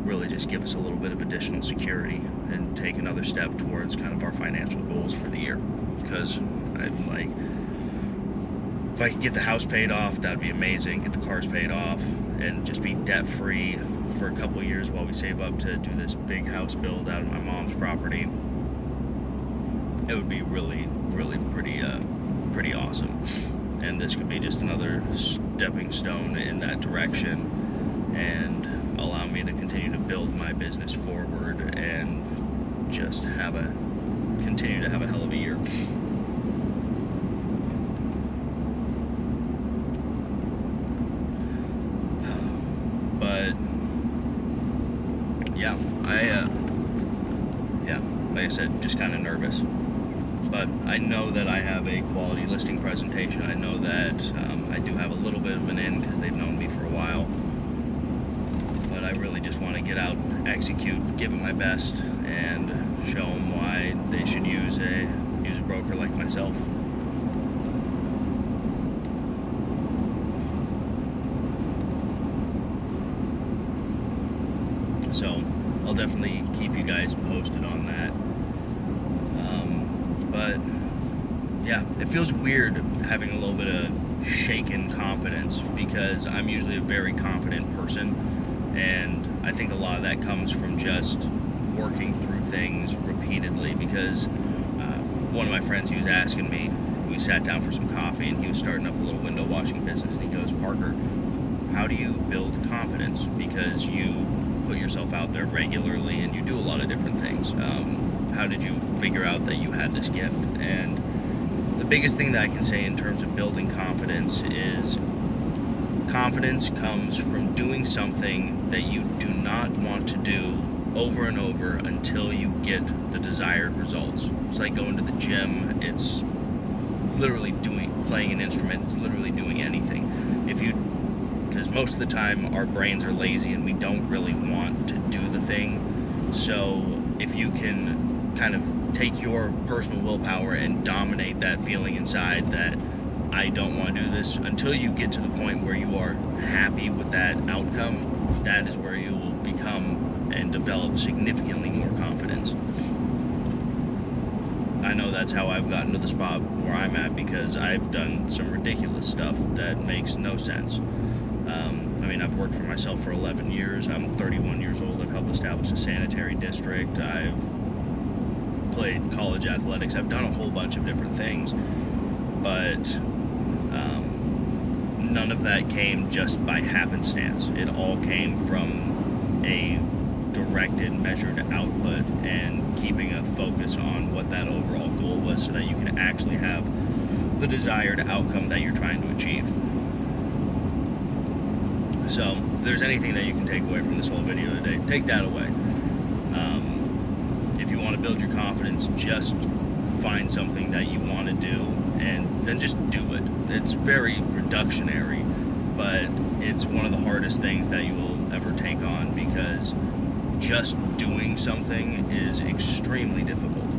really just give us a little bit of additional security and take another step towards kind of our financial goals for the year. Because I'm like, if I could get the house paid off, that'd be amazing. Get the cars paid off and just be debt free for a couple of years while we save up to do this big house build out of my mom's property. It would be really, really pretty awesome. And this could be just another stepping stone in that direction, and allow me to continue to build my business forward and just continue to have a hell of a year. But yeah, like I said, just kind of nervous. But I know that I have a quality listing presentation. I know that I do have a little bit of an in, because they've known me for a while. But I really just want to get out, execute, give it my best, and show them why they should use a broker like myself. So I'll definitely keep you guys posted on that. But yeah, it feels weird having a little bit of shaken confidence, because I'm usually a very confident person, and I think a lot of that comes from just working through things repeatedly. Because one of my friends, he was asking me, we sat down for some coffee, and he was starting up a little window washing business, and he goes, Parker, how do you build confidence? Because you put yourself out there regularly and you do a lot of different things. How did you figure out that you had this gift? And the biggest thing that I can say in terms of building confidence is confidence comes from doing something that you do not want to do over and over until you get the desired results. It's like going to the gym. It's literally playing an instrument. It's literally doing anything. Because most of the time our brains are lazy and we don't really want to do the thing. So if you can kind of take your personal willpower and dominate that feeling inside that I don't want to do this, until you get to the point where you are happy with that outcome, that is where you will become and develop significantly more confidence. I know that's how I've gotten to the spot where I'm at, because I've done some ridiculous stuff that makes no sense. I mean, I've worked for myself for 11 years. I'm 31 years old. I've helped establish a sanitary district. I've played college athletics. I've done a whole bunch of different things. But none of that came just by happenstance. It all came from a directed, measured output, and keeping a focus on what that overall goal was, so that you can actually have the desired outcome that you're trying to achieve. So if there's anything that you can take away from this whole video today, take that away. If you want to build your confidence, just find something that you want to do and then just do it. It's very reductionary, but it's one of the hardest things that you will ever take on, because just doing something is extremely difficult.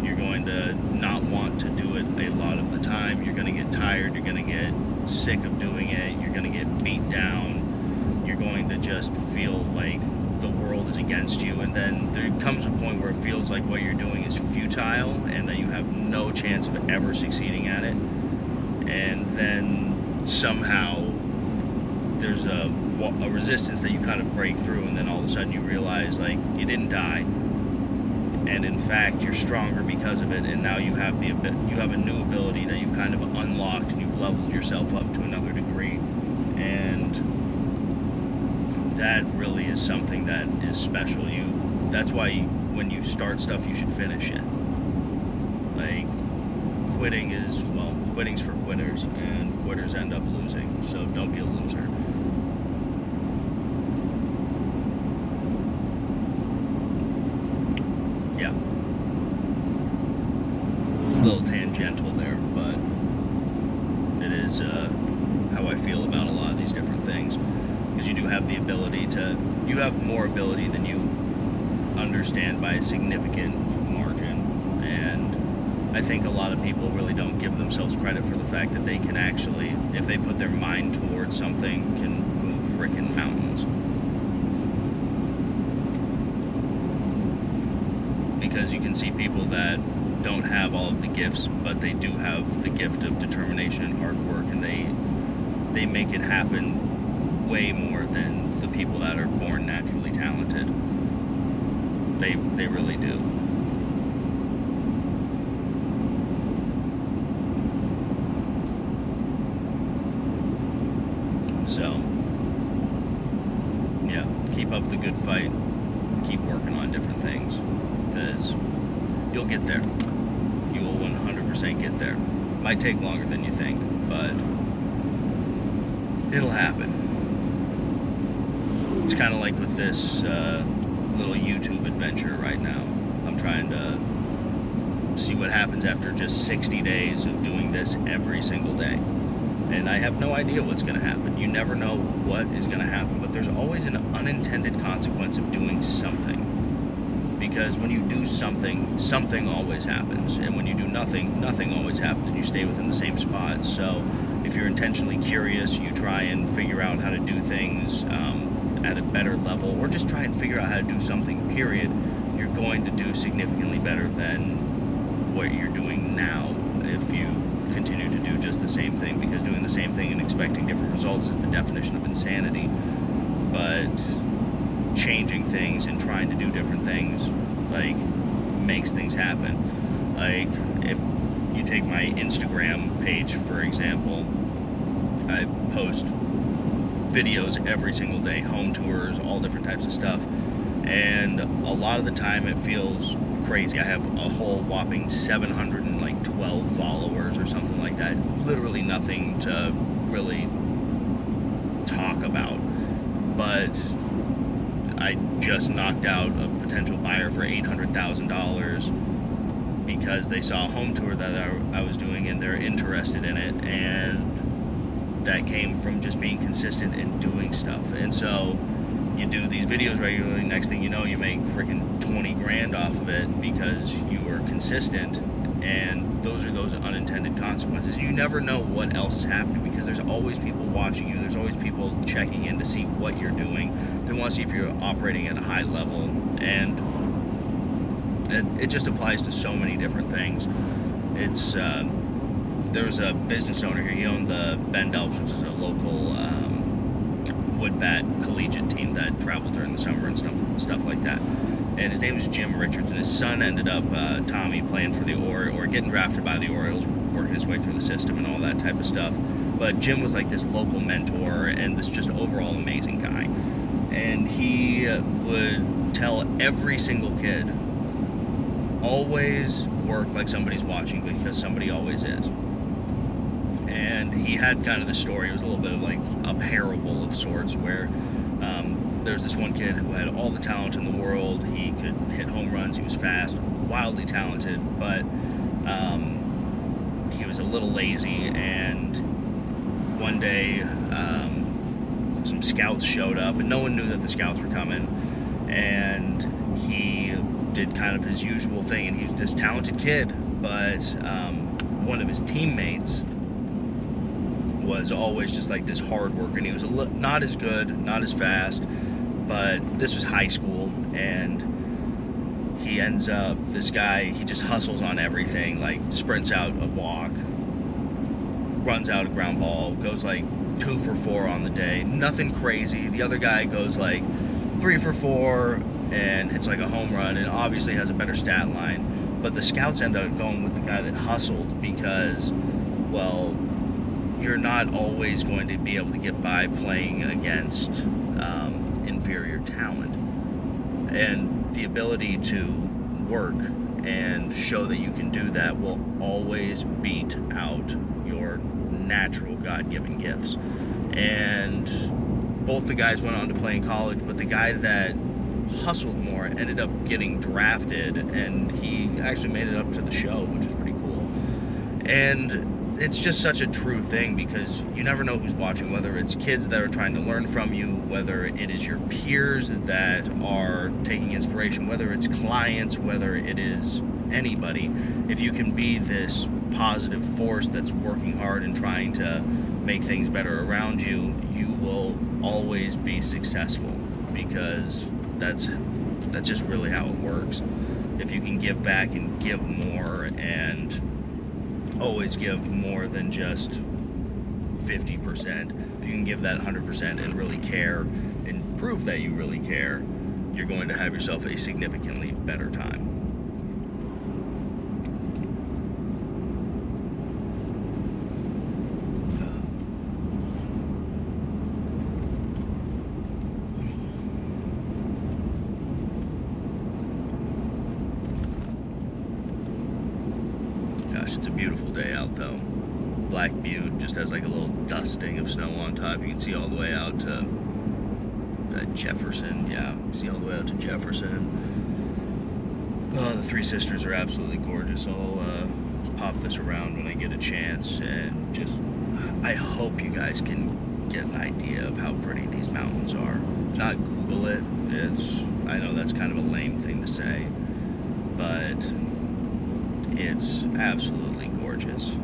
You're going to not want to do it a lot of the time. You're going to get tired. You're going to get sick of doing it. You're going to get beat down. You're going to just feel like the world is against you. And then there comes a point where it feels like what you're doing is futile and that you have no chance of ever succeeding at it. And then somehow there's a resistance that you kind of break through, and then all of a sudden you realize, like, you didn't die, and in fact you're stronger because of it, and now you have a new ability that you've kind of unlocked, and you've leveled yourself up to another degree. And that really is something that is special. That's why when you start stuff, you should finish it. Like, quitting's for quitters, and quitters end up losing, so don't be a loser. Yeah. A little tangential there, but it is how I feel about a lot of these different things, because you do have the ability you have more ability than you understand by a significant margin. And I think a lot of people really don't give themselves credit for the fact that they can actually, if they put their mind towards something, can move frickin' mountains. Because you can see people that don't have all of the gifts, but they do have the gift of determination and hard work, and they make it happen way more than the people that are born naturally talented. They really do. So, yeah, keep up the good fight. Keep working on different things, because you'll get there. You will 100% get there. Might take longer than you think, but it'll happen. It's kind of like with this little YouTube adventure right now. I'm trying to see what happens after just 60 days of doing this every single day. And I have no idea what's going to happen. You never know what is going to happen, but there's always an unintended consequence of doing something. Because when you do something, something always happens. And when you do nothing, nothing always happens, and you stay within the same spot. So if you're intentionally curious, you try and figure out how to do things at a better level, or just try and figure out how to do something, period, you're going to do significantly better than what you're doing now if you continue to do just the same thing. Because doing the same thing and expecting different results is the definition of insanity. But changing things and trying to do different things, like, makes things happen. Like, if you take my Instagram page, for example, I post videos every single day, home tours, all different types of stuff, and a lot of the time it feels crazy. I have a whole whopping 712 followers or something like that. Literally nothing to really talk about, but I just knocked out a potential buyer for $800,000 because they saw a home tour that I was doing, and they're interested in it, and that came from just being consistent and doing stuff. And so you do these videos regularly, next thing you know, you make freaking 20 grand off of it because you were consistent. And those are those unintended consequences. You never know what else is happening, because there's always people watching you. There's always people checking in to see what you're doing. They want to see if you're operating at a high level. And it just applies to so many different things. It's there was a business owner here. He owned the Bend Elks, which is a local wood bat collegiate team that traveled during the summer and stuff like that. And his name was Jim Richards, and his son ended up, Tommy, playing for the or getting drafted by the Orioles, working his way through the system and all that type of stuff. But Jim was like this local mentor and this just overall amazing guy. And he would tell every single kid, always work like somebody's watching, because somebody always is. And he had kind of this story. It was a little bit of like a parable of sorts, where there's this one kid who had all the talent in the world. He could hit home runs. He was fast, wildly talented, but he was a little lazy, and one day some scouts showed up, and no one knew that the scouts were coming, and he did kind of his usual thing, and he was this talented kid, but one of his teammates was always just like this hard worker, and he was not as good, not as fast, but this was high school, and he ends up, this guy, he just hustles on everything, like sprints out a walk, runs out a ground ball, goes like 2 for 4 on the day, nothing crazy. The other guy goes like 3 for 4 and hits like a home run, and obviously has a better stat line, but the scouts end up going with the guy that hustled because, well, you're not always going to be able to get by playing against inferior talent, and the ability to work and show that you can do that will always beat out your natural God-given gifts. And both the guys went on to play in college, but the guy that hustled more ended up getting drafted, and he actually made it up to the show, which was pretty cool. And it's just such a true thing, because you never know who's watching, whether it's kids that are trying to learn from you, whether it is your peers that are taking inspiration, whether it's clients, whether it is anybody. If you can be this positive force that's working hard and trying to make things better around you, you will always be successful, because that's just really how it works. If you can give back and give more, and always give more than just 50%. If you can give that 100% and really care and prove that you really care, you're going to have yourself a significantly better time. Gosh, it's a beautiful day out though. Black Butte just has like a little dusting of snow on top. You can see all the way out to Jefferson. Yeah, see all the way out to Jefferson. Oh, the Three Sisters are absolutely gorgeous. I'll pop this around when I get a chance, and just, I hope you guys can get an idea of how pretty these mountains are. If not, Google it. I know that's kind of a lame thing to say, but it's absolutely gorgeous.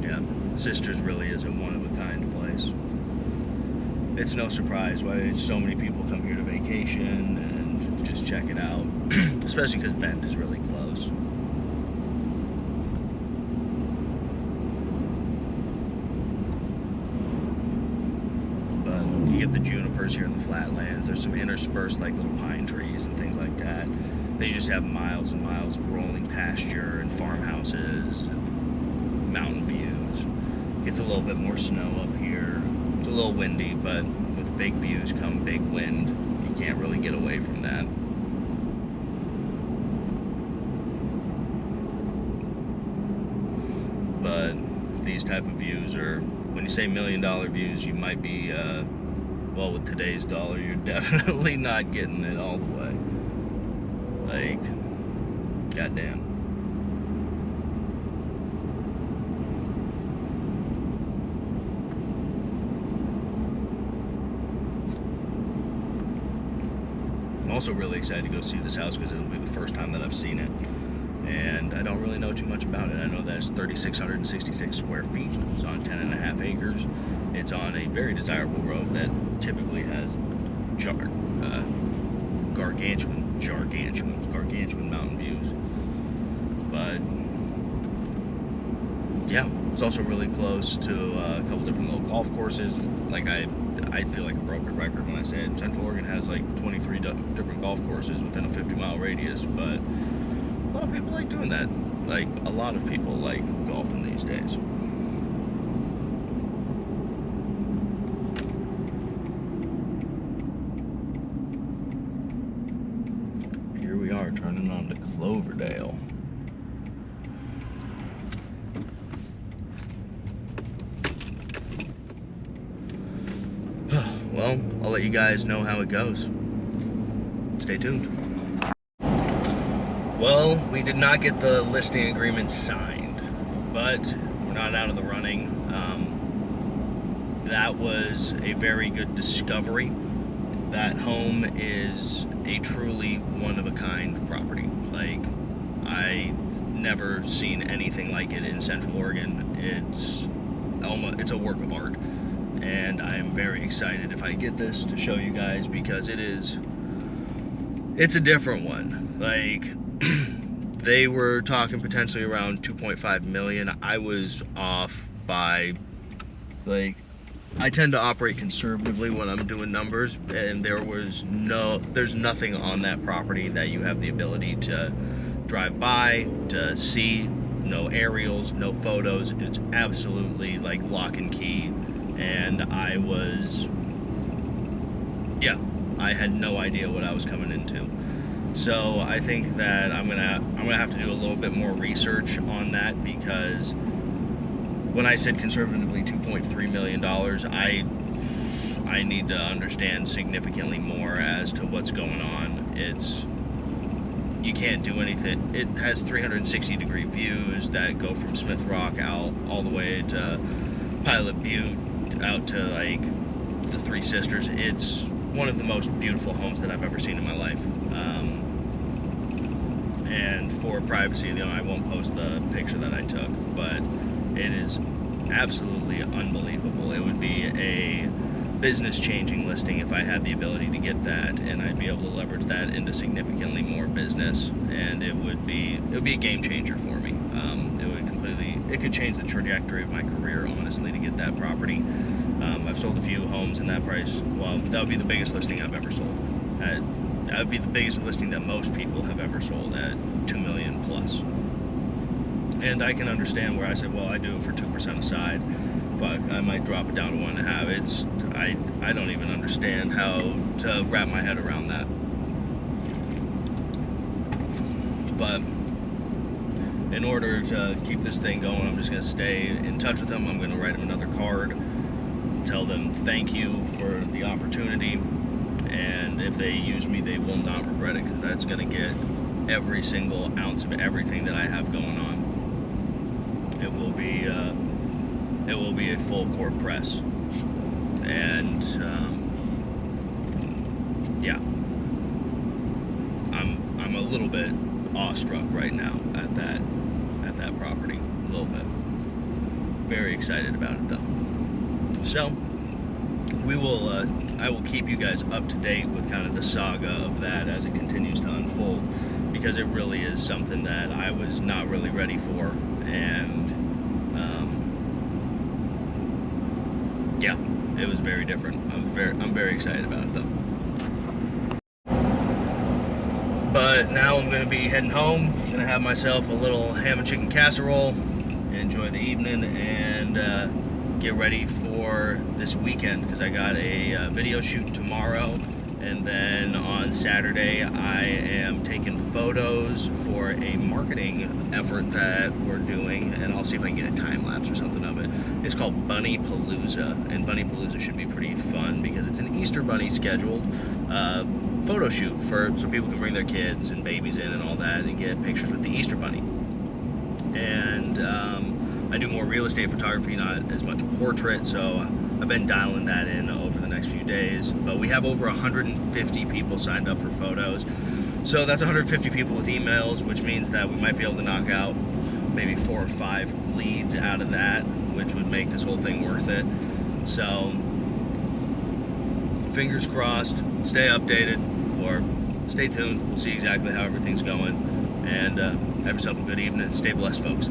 Yeah, Sisters really is a one-of-a-kind place. It's no surprise why so many people come here to vacation and just check it out, especially because Bend is really close. You get the junipers here in the flatlands. There's some interspersed like little pine trees and things like that. They just have miles and miles of rolling pasture and farmhouses and mountain views. Gets a little bit more snow up here. It's a little windy, but with big views come big wind. You can't really get away from that. But these type of views are, when you say $1 million views, you might be well, with today's dollar, you're definitely not getting it all the way. Like, goddamn. I'm also really excited to go see this house because it'll be the first time that I've seen it. And I don't really know too much about it. I know that it's 3,666 square feet. It's on 10.5 acres. It's on a very desirable road that typically has gargantuan mountain views. But yeah, it's also really close to a couple different little golf courses. Like I feel like a broken record when I say it. Central Oregon has like 23 different golf courses within a 50-mile radius, but a lot of people like doing that. Like, a lot of people like golfing these days. Here we are turning on to Cloverdale. let you guys know how it goes. Stay tuned. Well, we did not get the listing agreement signed, but we're not out of the running. That was a very good discovery. That home is a truly one-of-a-kind property. Like, I never seen anything like it in Central Oregon. It's a work of art, and I'm very excited if I get this to show you guys, because it's a different one. Like, they were talking potentially around 2.5 million. I was off by, like, I tend to operate conservatively when I'm doing numbers, and there's nothing on that property that you have the ability to drive by, to see, no aerials, no photos. It's absolutely like lock and key, and I had no idea what I was coming into. So I think that I'm gonna have to do a little bit more research on that, because when I said conservatively $2.3 million, I need to understand significantly more as to what's going on. You can't do anything. It has 360-degree views that go from Smith Rock out all the way to Pilot Butte, out to like the Three Sisters. It's one of the most beautiful homes that I've ever seen in my life. And for privacy, I won't post the picture that I took, but it is absolutely unbelievable. It would be a business-changing listing if I had the ability to get that, and I'd be able to leverage that into significantly more business, and it would be a game changer for me. It could change the trajectory of my career, honestly, to get that property. I've sold a few homes in that price. Well, that would be the biggest listing I've ever sold. That would be the biggest listing that most people have ever sold, at $2 million plus. And I can understand where I said, well, I do it for 2% aside. Fuck, I might drop it down to 1.5. I don't even understand how to wrap my head around that. But in order to keep this thing going, I'm just gonna stay in touch with them. I'm gonna write them another card, tell them thank you for the opportunity, and if they use me, they will not regret it, because that's gonna get every single ounce of everything that I have going on. It will be a full court press, and yeah, I'm a little bit awestruck right now at that property, a little bit. Very excited about it though. So I will keep you guys up to date with kind of the saga of that as it continues to unfold, because it really is something that I was not really ready for, and yeah, it was very different. I'm very excited about it though. But now I'm going to be heading home. I'm going to have myself a little ham and chicken casserole, enjoy the evening, and get ready for this weekend, because I got a video shoot tomorrow, and then on Saturday I am taking photos for a marketing effort that we're doing, and I'll see if I can get a time lapse or something of it. It's called Bunny Palooza, and Bunny Palooza should be pretty fun because it's an Easter Bunny scheduled photo shoot so people can bring their kids and babies in and all that and get pictures with the Easter Bunny. And I do more real estate photography, not as much portrait, so I've been dialing that in over the next few days. But we have over 150 people signed up for photos, so that's 150 people with emails, which means that we might be able to knock out maybe 4 or 5 leads out of that, which would make this whole thing worth it. So fingers crossed, stay updated, or stay tuned. We'll see exactly how everything's going, and have yourself a good evening. Stay blessed, folks.